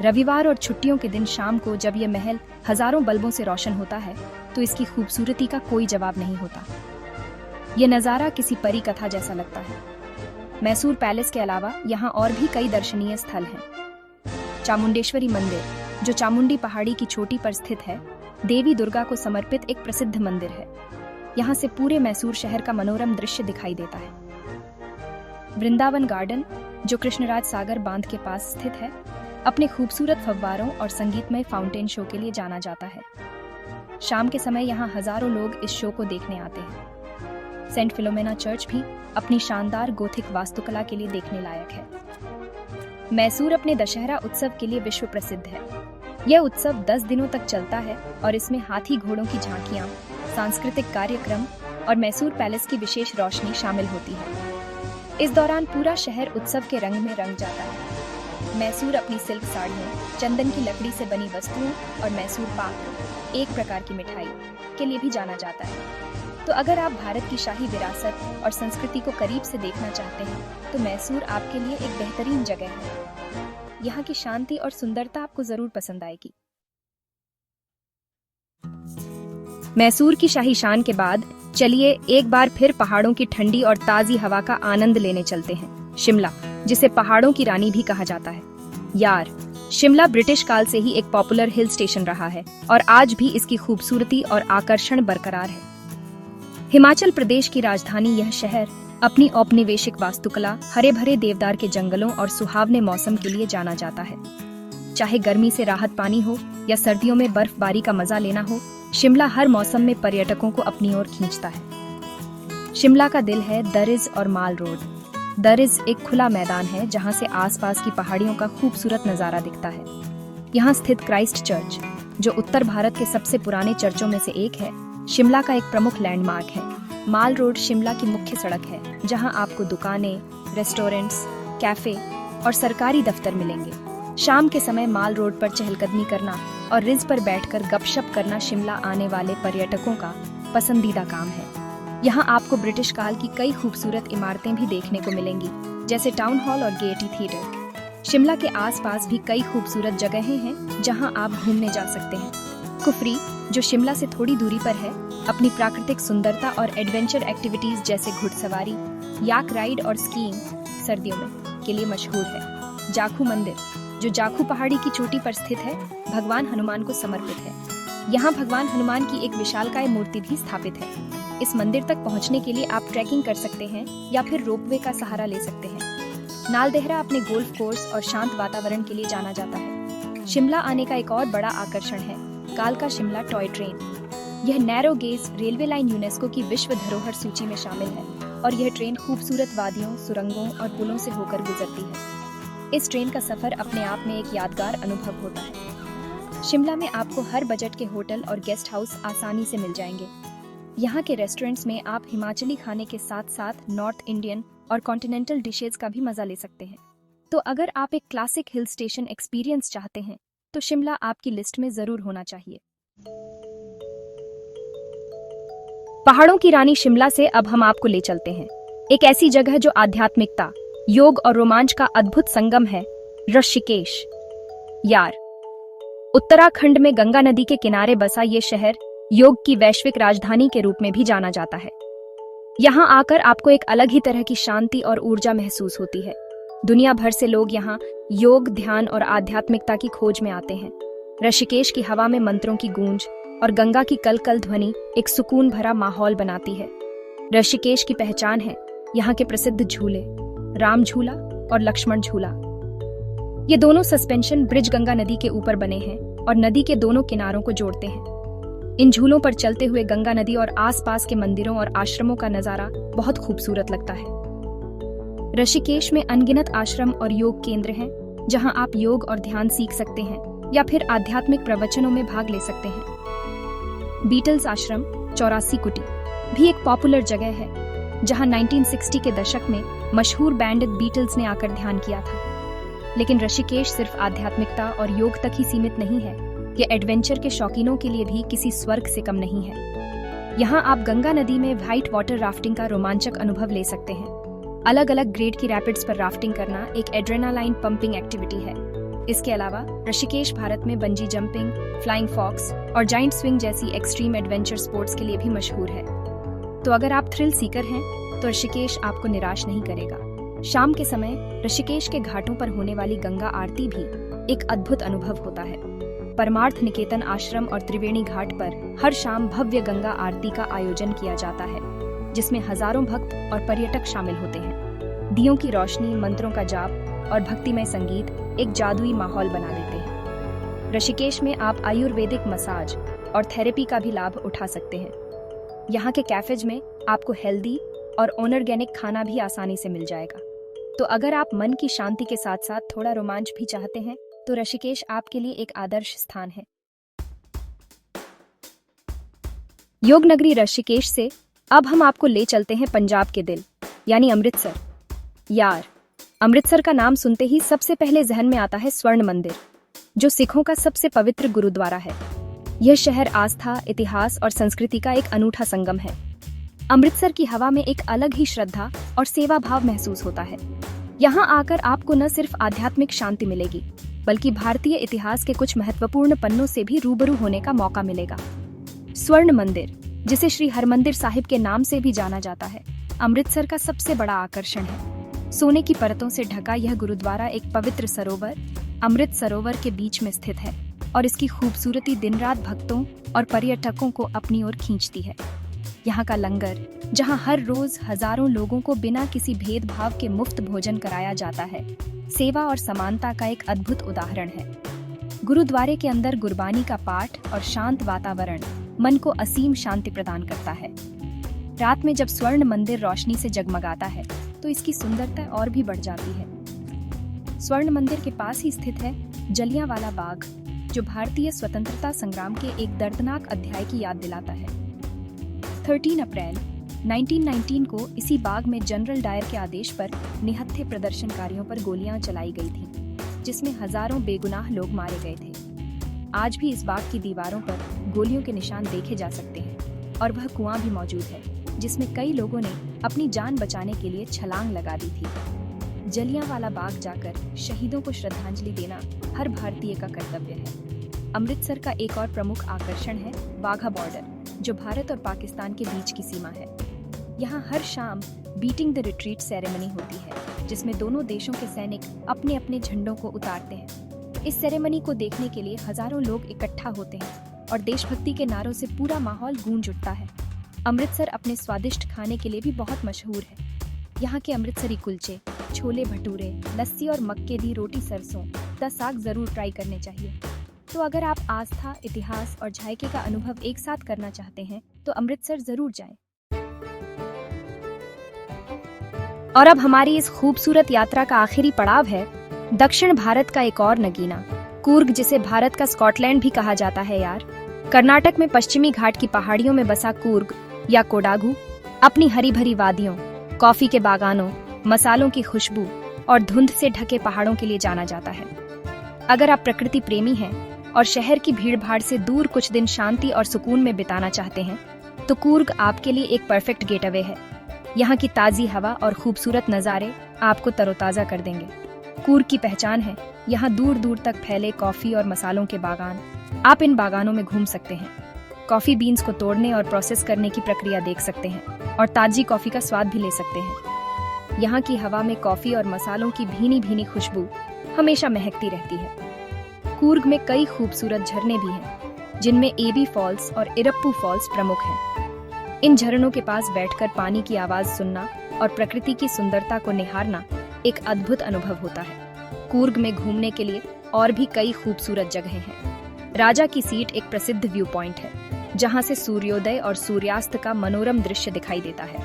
रविवार और छुट्टियों के दिन शाम को जब यह महल हजारों बल्बों से रोशन होता है, तो इसकी खूबसूरती का कोई जवाब नहीं होता। यह नज़ारा किसी परी कथा जैसा लगता है। मैसूर पैलेस के अलावा यहाँ और भी कई दर्शनीय स्थल हैं। चामुंडेश्वरी मंदिर, जो चामुंडी पहाड़ी की चोटी पर स्थित है, देवी दुर्गा को समर्पित एक प्रसिद्ध मंदिर है। यहाँ से पूरे मैसूर शहर का मनोरम दृश्य दिखाई देता है। वृंदावन गार्डन, जो कृष्णराज सागर बांध के पास स्थित है, अपने खूबसूरत फव्वारों और संगीतमय फाउंटेन शो के लिए जाना जाता है। शाम के समय यहाँ हजारों लोग इस शो को देखने आते हैं। सेंट फिलोमेना चर्च भी अपनी शानदार गोथिक वास्तुकला के लिए देखने लायक है। मैसूर अपने दशहरा उत्सव के लिए विश्व प्रसिद्ध है। यह उत्सव 10 दिनों तक चलता है और इसमें हाथी घोड़ों की झांकियां, सांस्कृतिक कार्यक्रम और मैसूर पैलेस की विशेष रोशनी शामिल होती है। इस दौरान पूरा शहर उत्सव के रंग में रंग जाता है। मैसूर अपनी सिल्क साड़ियों, चंदन की लकड़ी से बनी वस्तुओं और मैसूर पाक, एक प्रकार की मिठाई, के लिए भी जाना जाता है। तो अगर आप भारत की शाही विरासत और संस्कृति को करीब से देखना चाहते हैं, तो मैसूर आपके लिए एक बेहतरीन जगह है। यहाँ की शांति और सुंदरता आपको जरूर पसंद आएगी। मैसूर की शाही शान के बाद चलिए एक बार फिर पहाड़ों की ठंडी और ताजी हवा का आनंद लेने चलते हैं। शिमला, जिसे पहाड़ों की रानी भी कहा जाता है। यार, शिमला ब्रिटिश काल से ही एक पॉपुलर हिल स्टेशन रहा है और आज भी इसकी खूबसूरती और आकर्षण बरकरार है। हिमाचल प्रदेश की राजधानी यह शहर अपनी औपनिवेशिक वास्तुकला, हरे भरे देवदार के जंगलों और सुहावने मौसम के लिए जाना जाता है। चाहे गर्मी से राहत पानी हो या सर्दियों में बर्फबारी का मजा लेना हो, शिमला हर मौसम में पर्यटकों को अपनी ओर खींचता है। शिमला का दिल है दरिज और माल रोड। दरिज एक खुला मैदान है जहां से आसपास की पहाड़ियों का खूबसूरत नजारा दिखता है। यहाँ स्थित क्राइस्ट चर्च, जो उत्तर भारत के सबसे पुराने चर्चों में से एक है, शिमला का एक प्रमुख लैंडमार्क है। माल रोड शिमला की मुख्य सड़क है, जहां आपको दुकानें, रेस्टोरेंट्स, कैफे और सरकारी दफ्तर मिलेंगे। शाम के समय माल रोड पर चहलकदमी करना और रिज पर बैठकर गपशप करना शिमला आने वाले पर्यटकों का पसंदीदा काम है। यहाँ आपको ब्रिटिश काल की कई खूबसूरत इमारतें भी देखने को मिलेंगी, जैसे टाउन हॉल और गेयटी थिएटर। शिमला के आसपास भी कई खूबसूरत जगहें हैं जहाँ आप घूमने जा सकते हैं। कुफरी, जो शिमला से थोड़ी दूरी पर है, अपनी प्राकृतिक सुंदरता और एडवेंचर एक्टिविटीज जैसे घुड़सवारी, याक राइड और स्कीइंग सर्दियों में के लिए मशहूर है। जाखू मंदिर, जो जाखू पहाड़ी की चोटी पर स्थित है, भगवान हनुमान को समर्पित है। यहाँ भगवान हनुमान की एक विशालकाय मूर्ति भी स्थापित है। इस मंदिर तक पहुँचने के लिए आप ट्रैकिंग कर सकते हैं या फिर रोपवे का सहारा ले सकते हैं। नालदेहरा अपने गोल्फ कोर्स और शांत वातावरण के लिए जाना जाता है। शिमला आने का एक और बड़ा आकर्षण है कालका शिमला टॉय ट्रेन। यह narrow gauge railway line UNESCO की विश्व धरोहर सूची में शामिल है और यह ट्रेन खूबसूरत वादियों, सुरंगों और पुलों से होकर गुजरती है। इस ट्रेन का सफर अपने आप में एक यादगार अनुभव होता है। शिमला में आपको हर बजट के होटल और गेस्ट हाउस आसानी से मिल जाएंगे। यहाँ के रेस्टोरेंट्स में आप हिमाचली खाने के साथ साथ नॉर्थ इंडियन और कॉन्टिनेंटल डिशेज का भी मजा ले सकते हैं। तो अगर आप एक क्लासिक हिल स्टेशन एक्सपीरियंस चाहते हैं, तो शिमला आपकी लिस्ट में जरूर होना चाहिए। पहाड़ों की रानी शिमला से अब हम आपको ले चलते हैं एक ऐसी जगह जो आध्यात्मिकता, योग और रोमांच का अद्भुत संगम है, ऋषिकेश। यार, उत्तराखंड में गंगा नदी के किनारे बसा ये शहर योग की वैश्विक राजधानी के रूप में भी जाना जाता है। यहाँ आकर आपको एक अलग ही तरह की शांति और ऊर्जा महसूस होती है। दुनिया भर से लोग यहाँ योग, ध्यान और आध्यात्मिकता की खोज में आते हैं। ऋषिकेश की हवा में मंत्रों की गूंज और गंगा की कल कल ध्वनि एक सुकून भरा माहौल बनाती है। ऋषिकेश की पहचान है यहाँ के प्रसिद्ध झूले राम झूला और लक्ष्मण झूला। ये दोनों सस्पेंशन ब्रिज गंगा नदी के ऊपर बने हैं और नदी के दोनों किनारों को जोड़ते हैं। इन झूलों पर चलते हुए गंगा नदी और आसपास के मंदिरों और आश्रमों का नजारा बहुत खूबसूरत लगता है। ऋषिकेश में अनगिनत आश्रम और योग केंद्र हैं, जहां आप योग और ध्यान सीख सकते हैं या फिर आध्यात्मिक प्रवचनों में भाग ले सकते हैं। बीटल्स आश्रम 84 कुटी भी एक पॉपुलर जगह है, जहां 1960 के दशक में मशहूर बैंड बीटल्स ने आकर ध्यान किया था। लेकिन ऋषिकेश सिर्फ आध्यात्मिकता और योग तक ही सीमित नहीं है, ये एडवेंचर के शौकीनों के लिए भी किसी स्वर्ग से कम नहीं है। यहाँ आप गंगा नदी में व्हाइट वाटर राफ्टिंग का रोमांचक अनुभव ले सकते हैं। अलग अलग ग्रेड की रैपिड्स पर राफ्टिंग करना एक एड्रेनालाइन पंपिंग एक्टिविटी है। इसके अलावा ऋषिकेश भारत में बंजी जंपिंग, फ्लाइंग फॉक्स और जाइंट स्विंग जैसी एक्सट्रीम एडवेंचर स्पोर्ट्स के लिए भी मशहूर है। तो अगर आप थ्रिल सीकर हैं तो ऋषिकेश आपको निराश नहीं करेगा। शाम के समय ऋषिकेश के घाटों पर होने वाली गंगा आरती भी एक अद्भुत अनुभव होता है। परमार्थ निकेतन आश्रम और त्रिवेणी घाट पर हर शाम भव्य गंगा आरती का आयोजन किया जाता है, जिसमें हजारों भक्त और पर्यटक शामिल होते हैं। दियों की रोशनी, मंत्रों का जाप और भक्तिमय संगीत एक जादुई माहौल बना देते हैं। ऋषिकेश में आप आयुर्वेदिक मसाज और थेरेपी का भी लाभ उठा सकते हैं। यहाँ के कैफेज में आपको हेल्दी और ऑर्गेनिक खाना भी आसानी से मिल जाएगा। तो अगर आप मन की शांति के साथ साथ थोड़ा रोमांच भी चाहते हैं तो ऋषिकेश आपके लिए एक आदर्श स्थान है। योग नगरी ऋषिकेश से अब हम आपको ले चलते हैं पंजाब के दिल यानी अमृतसर। यार, अमृतसर का नाम सुनते ही सबसे पहले जहन में आता है स्वर्ण मंदिर, जो सिखों का सबसे पवित्र गुरुद्वारा है। यह शहर आस्था, इतिहास और संस्कृति का एक अनूठा संगम है। अमृतसर की हवा में एक अलग ही श्रद्धा और सेवा भाव महसूस होता है। यहाँ आकर आपको न सिर्फ आध्यात्मिक शांति मिलेगी, बल्कि भारतीय इतिहास के कुछ महत्वपूर्ण पन्नों से भी रूबरू होने का मौका मिलेगा। स्वर्ण मंदिर, जिसे श्री हरमंदिर साहिब के नाम से भी जाना जाता है, अमृतसर का सबसे बड़ा आकर्षण है। सोने की परतों से ढका यह गुरुद्वारा एक पवित्र सरोवर, अमृत सरोवर के बीच में स्थित है और इसकी खूबसूरती दिन रात भक्तों और पर्यटकों को अपनी ओर खींचती है। यहाँ का लंगर, जहाँ हर रोज हजारों लोगों को बिना किसी भेदभाव के मुफ्त भोजन कराया जाता है, सेवा और समानता का एक अद्भुत उदाहरण है। गुरुद्वारे के अंदर गुरबानी का पाठ और शांत वातावरण मन को असीम शांति प्रदान करता है। रात में जब स्वर्ण मंदिर रोशनी से जगमगाता है तो इसकी सुंदरता और भी बढ़ जाती है। स्वर्ण मंदिर के पास ही स्थित है जलियांवाला बाग, जो भारतीय स्वतंत्रता संग्राम के एक दर्दनाक अध्याय की याद दिलाता है। 13 अप्रैल 1919 को इसी बाग में जनरल डायर के आदेश पर निहत्थे प्रदर्शनकारियों पर गोलियां चलाई गई थीं, जिसमें हजारों बेगुनाह लोग मारे गए थे। आज भी इस बाग की दीवारों पर गोलियों के निशान देखे जा सकते हैं और वह कुआं भी मौजूद है, जिसमें कई लोगों ने अपनी जान बचाने के लिए छलांग लगा दी थी। जलियांवाला बाग जाकर शहीदों को श्रद्धांजलि देना हर भारतीय का कर्तव्य है। अमृतसर का एक और प्रमुख आकर्षण है वाघा बॉर्डर, जो भारत और पाकिस्तान के बीच की सीमा है। यहाँ हर शाम बीटिंग द रिट्रीट सेरेमनी होती है, जिसमें दोनों देशों के सैनिक अपने अपने झंडों को उतारते हैं। इस सेरेमनी को देखने के लिए हजारों लोग इकट्ठा होते हैं और देशभक्ति के नारों से पूरा माहौल गूंज उठता है। अमृतसर अपने स्वादिष्ट खाने के लिए भी बहुत मशहूर है। यहाँ के अमृतसरी कुलचे, छोले भटूरे, लस्सी और मक्के दी रोटी सरसों का साग जरूर ट्राई करने चाहिए। तो अगर आप आस्था, इतिहास और जायके का अनुभव एक साथ करना चाहते हैं तो अमृतसर जरूर जाएं। और अब हमारी इस खूबसूरत यात्रा का आखिरी पड़ाव है दक्षिण भारत का एक और नगीना, कूर्ग, जिसे भारत का स्कॉटलैंड भी कहा जाता है। यार, कर्नाटक में पश्चिमी घाट की पहाड़ियों में बसा कूर्ग या कोडागू अपनी हरी भरी वादियों, कॉफी के बागानों, मसालों की खुशबू और धुंध से ढके पहाड़ों के लिए जाना जाता है। अगर आप प्रकृति प्रेमी हैं और शहर की भीड़-भाड़ से दूर कुछ दिन शांति और सुकून में बिताना चाहते हैं, तो कूर्ग आपके लिए एक परफेक्ट गेटअवे है। यहाँ की ताज़ी हवा और खूबसूरत नज़ारे आपको तरोताज़ा कर देंगे। कूर्ग की पहचान है यहाँ दूर दूर तक फैले कॉफी और मसालों के बागान। आप इन बागानों में घूम सकते हैं, कॉफी बीन्स को तोड़ने और प्रोसेस करने की प्रक्रिया देख सकते हैं और ताज़ी कॉफी का स्वाद भी ले सकते हैं। यहाँ की हवा में कॉफी और मसालों की भीनी भीनी खुशबू हमेशा महकती रहती है। कूर्ग में कई खूबसूरत झरने भी हैं, जिनमें एबी फॉल्स और इरप्पू फॉल्स प्रमुख हैं। इन झरनों के पास बैठकर पानी की आवाज सुनना और प्रकृति की सुंदरता को निहारना एक अद्भुत अनुभव होता है। कूर्ग में घूमने के लिए और भी कई खूबसूरत जगहें हैं। राजा की सीट एक प्रसिद्ध व्यू पॉइंट है, जहां से सूर्योदय और सूर्यास्त का मनोरम दृश्य दिखाई देता है।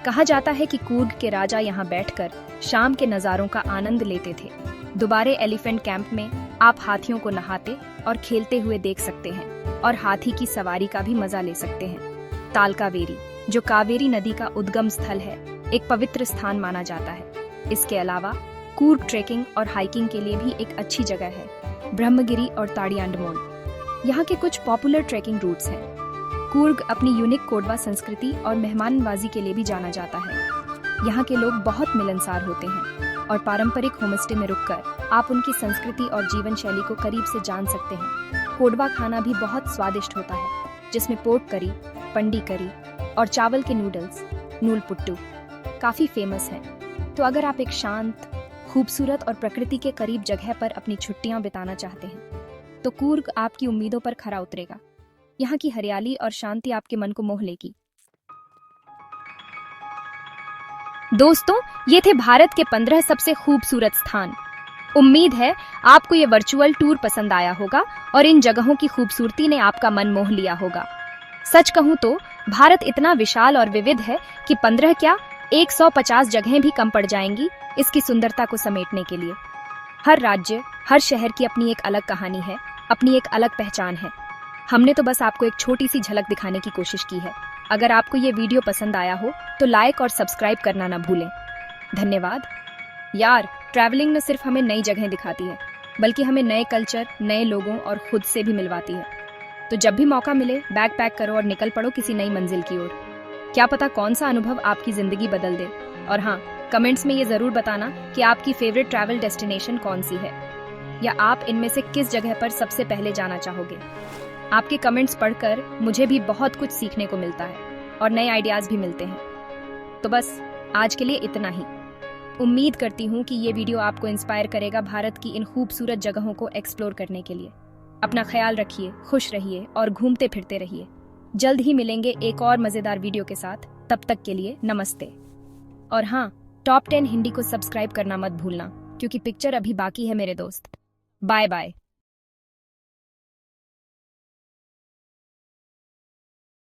कहा जाता है कि कूर्ग के राजा यहां बैठकर शाम के नजारों का आनंद लेते थे। दोबारे एलिफेंट कैंप में आप हाथियों को नहाते और खेलते हुए देख सकते हैं और हाथी की सवारी का भी मजा ले सकते हैं। तालकावेरी, जो कावेरी नदी का उद्गम स्थल है, एक पवित्र स्थान माना जाता है। इसके अलावा कूर्ग ट्रेकिंग और हाइकिंग के लिए भी एक अच्छी जगह है। ब्रह्मगिरी और ताड़ियांडमोल यहाँ के कुछ पॉपुलर ट्रेकिंग रूट्स हैं। कूर्ग अपनी यूनिक कोडवा संस्कृति और मेहमाननवाजी के लिए भी जाना जाता है। यहाँ के लोग बहुत मिलनसार होते हैं और पारंपरिक होमस्टे में रुककर आप उनकी संस्कृति और जीवन शैली को करीब से जान सकते हैं। कोडवा खाना भी बहुत स्वादिष्ट होता है, जिसमें पोर्क करी, पंडी करी और चावल के नूडल्स नूल पुट्टू काफी फेमस हैं। तो अगर आप एक शांत, खूबसूरत और प्रकृति के करीब जगह पर अपनी छुट्टियां बिताना चाहते हैं, तो कूर्ग आपकी उम्मीदों पर खरा उतरेगा। यहाँ की हरियाली और शांति आपके मन को मोह लेगी। दोस्तों, ये थे भारत के 15 सबसे खूबसूरत स्थान। उम्मीद है आपको ये वर्चुअल टूर पसंद आया होगा और इन जगहों की खूबसूरती ने आपका मन मोह लिया होगा। सच कहूं तो भारत इतना विशाल और विविध है कि 15 क्या 150 जगहें भी कम पड़ जाएंगी इसकी सुंदरता को समेटने के लिए। हर राज्य, हर शहर की अपनी एक अलग कहानी है, अपनी एक अलग पहचान है। हमने तो बस आपको एक छोटी सी झलक दिखाने की कोशिश की है। अगर आपको ये वीडियो पसंद आया हो तो लाइक और सब्सक्राइब करना ना भूलें। धन्यवाद। यार, ट्रैवलिंग न सिर्फ हमें नई जगहें दिखाती है, बल्कि हमें नए कल्चर, नए लोगों और खुद से भी मिलवाती है। तो जब भी मौका मिले, बैग पैक करो और निकल पड़ो किसी नई मंजिल की ओर। क्या पता कौन सा अनुभव आपकी जिंदगी बदल दे। और हाँ, कमेंट्स में ये जरूर बताना कि आपकी फेवरेट ट्रैवल डेस्टिनेशन कौन सी है, या आप इनमें से किस जगह पर सबसे पहले जाना चाहोगे। आपके कमेंट्स पढ़कर मुझे भी बहुत कुछ सीखने को मिलता है और नए आइडियाज भी मिलते हैं। तो बस आज के लिए इतना ही। उम्मीद करती हूँ कि ये वीडियो आपको इंस्पायर करेगा भारत की इन खूबसूरत जगहों को एक्सप्लोर करने के लिए। अपना ख्याल रखिए, खुश रहिए और घूमते फिरते रहिए। जल्द ही मिलेंगे एक और मजेदार वीडियो के साथ। तब तक के लिए नमस्ते। और हाँ, टॉप 10 हिंदी को सब्सक्राइब करना मत भूलना, क्योंकि पिक्चर अभी बाकी है मेरे दोस्त। Bye bye.